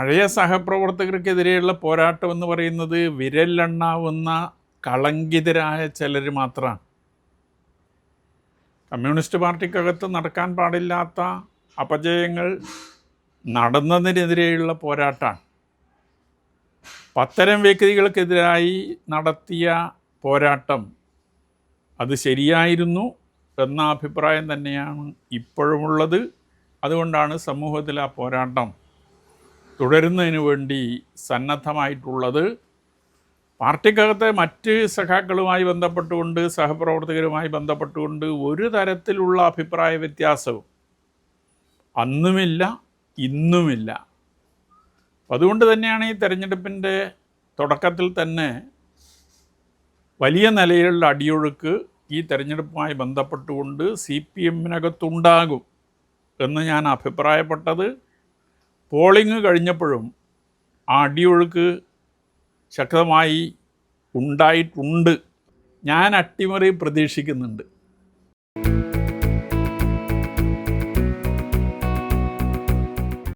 പഴയ സഹപ്രവർത്തകർക്കെതിരെയുള്ള പോരാട്ടം എന്ന് പറയുന്നത് വിരലെണ്ണാവുന്ന കളങ്കിതരായ ചിലർ മാത്രമാണ്. കമ്മ്യൂണിസ്റ്റ് പാർട്ടിക്കകത്ത് നടക്കാൻ പാടില്ലാത്ത അപജയങ്ങൾ നടന്നതിനെതിരെയുള്ള പോരാട്ടമാണ്. അത്തരം വ്യക്തികൾക്കെതിരായി നടത്തിയ പോരാട്ടം അത് ശരിയായിരുന്നു എന്ന അഭിപ്രായം തന്നെയാണ് ഇപ്പോഴുമുള്ളത്. അതുകൊണ്ടാണ് സമൂഹത്തിൽ ആ പോരാട്ടം തുടരുന്നതിന് വേണ്ടി സന്നദ്ധമായിട്ടുള്ളത്. പാർട്ടിക്കകത്തെ മറ്റ് സഖാക്കളുമായി ബന്ധപ്പെട്ടുകൊണ്ട്, സഹപ്രവർത്തകരുമായി ബന്ധപ്പെട്ടുകൊണ്ട് ഒരു തരത്തിലുള്ള അഭിപ്രായ വ്യത്യാസവും അന്നുമില്ല, ഇന്നുമില്ല. അതുകൊണ്ട് തന്നെയാണ് ഈ തെരഞ്ഞെടുപ്പിൻ്റെ തുടക്കത്തിൽ തന്നെ വലിയ നിലയിലുള്ള അടിയൊഴുക്ക് ഈ തെരഞ്ഞെടുപ്പുമായി ബന്ധപ്പെട്ടുകൊണ്ട് CPM-നകത്തുണ്ടാകും എന്ന് ഞാൻ അഭിപ്രായപ്പെട്ടത്. പോളിംഗ് കഴിഞ്ഞപ്പോഴും ആ അടിയൊഴുക്ക് ശക്തമായി ഉണ്ടായിട്ടുണ്ട്. ഞാൻ അട്ടിമറി പ്രതീക്ഷിക്കുന്നുണ്ട്.